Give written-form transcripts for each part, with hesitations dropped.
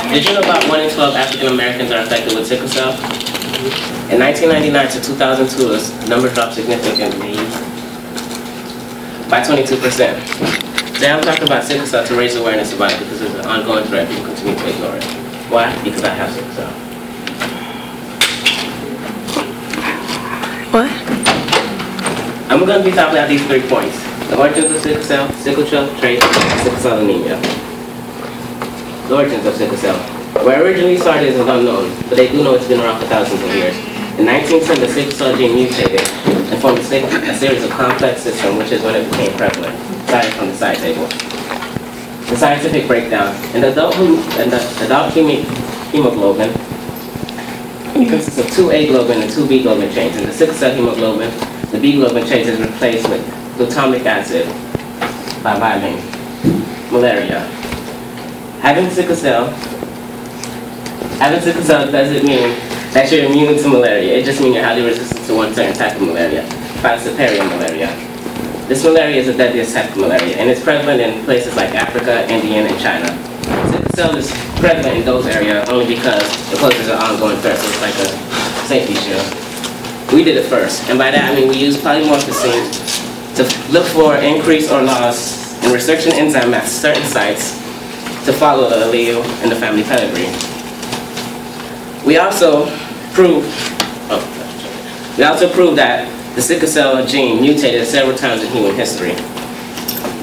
Did you know about 1 in 12 African Americans are affected with sickle cell? In 1999 to 2002, this number dropped significantly by 22%. Today I'm talking about sickle cell to raise awareness about it because it's an ongoing threat. People continue to ignore it. Why? Because I have sickle cell. What? I'm going to be talking about these 3 points. The origins of sickle cell traits, and sickle cell anemia. The origins of sickle cell. Where it originally started is unknown, but they do know it's been around for thousands of years. In 1910, the sickle cell gene mutated and formed a series of complex systems, which is when it became prevalent. Started from the side table. The scientific breakdown. In the adult hemoglobin, it consists of 2 A globin and 2 B globin chains. In the sickle cell hemoglobin, the B globin chain is replaced with glutamic acid by vitamin. Malaria. Having sickle cell doesn't mean that you're immune to malaria. It just means you're highly resistant to one certain type of malaria, falciparia malaria. This malaria is the deadliest type of malaria, and it's prevalent in places like Africa, India, and China. Sickle cell is prevalent in those areas only because it poses an ongoing threat, so it's like a safety shield. We did it first, and by that I mean we used polymorphism to look for increase or loss in restriction enzyme at certain sites to follow the allele in the family pedigree. We also proved that the sickle cell gene mutated several times in human history.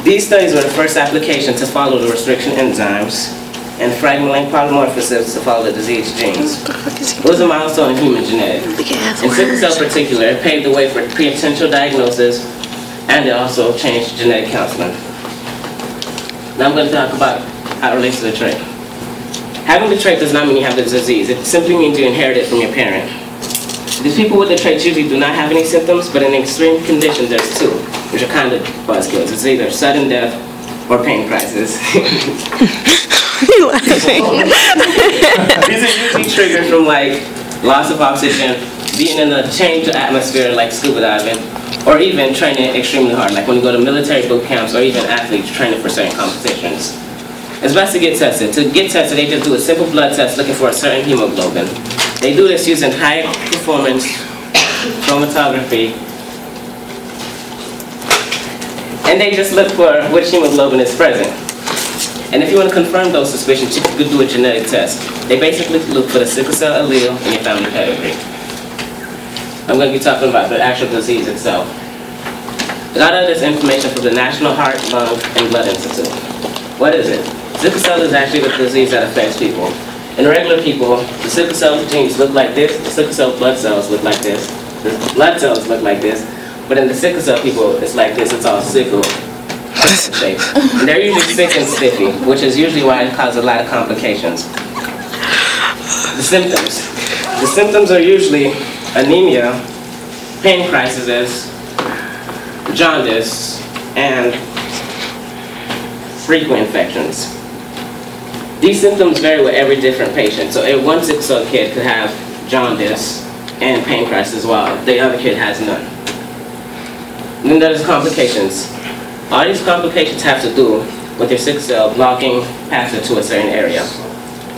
These studies were the first application to follow the restriction enzymes and fragmenting polymorphisms to follow the disease genes. It was a milestone in human genetics. In sickle cell in particular, it paved the way for potential diagnosis, and it also changed genetic counseling. Now I'm going to talk about how it relates to the trait. Having the trait does not mean you have the disease. It simply means you inherit it from your parent. These people with the trait usually do not have any symptoms, but in extreme conditions there's 2, which are kind of buzzkills. It's either sudden death or pain crisis. You laughing? These are usually triggered from like loss of oxygen, being in a changed atmosphere like scuba diving, or even training extremely hard, like when you go to military boot camps or even athletes training for certain competitions. It's best to get tested. To get tested, they just do a simple blood test looking for a certain hemoglobin. They do this using high performance chromatography, and they just look for which hemoglobin is present. And if you want to confirm those suspicions, you could do a genetic test. They basically look for the sickle cell allele in your family pedigree. I'm going to be talking about the actual disease itself. I got all this information from the National Heart, Lung, and Blood Institute. What is it? Sickle cell is actually the disease that affects people. In regular people, the sickle cell genes look like this, the sickle cell blood cells look like this, the blood cells look like this, but in the sickle cell people, it's like this, it's all sickle shape. And they're usually sick and stiffy, which is usually why it causes a lot of complications. The symptoms. The symptoms are usually anemia, pain crises, jaundice, and frequent infections. These symptoms vary with every different patient. So one sickle cell kid could have jaundice and pain crisis while the other kid has none. And then there's complications. All these complications have to do with your sickle cell blocking passage to a certain area.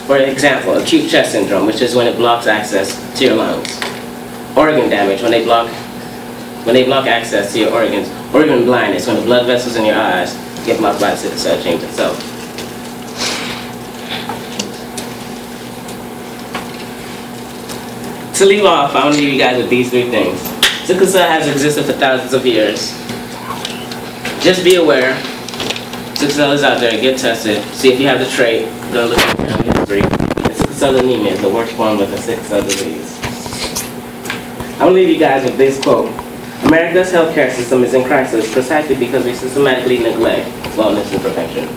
For example, acute chest syndrome, which is when it blocks access to your lungs. Organ damage, when they block access to your organs. Or even blindness, when the blood vessels in your eyes get blocked by the sickle cell gene itself. To leave off, I want to leave you guys with these 3 things. Sickle cell has existed for thousands of years. Just be aware, sickle cell is out there, get tested, see if you have the trait, go look at your family history. Sickle cell anemia is the worst form of the sickle cell disease. I want to leave you guys with this quote. America's healthcare system is in crisis precisely because we systematically neglect wellness and prevention.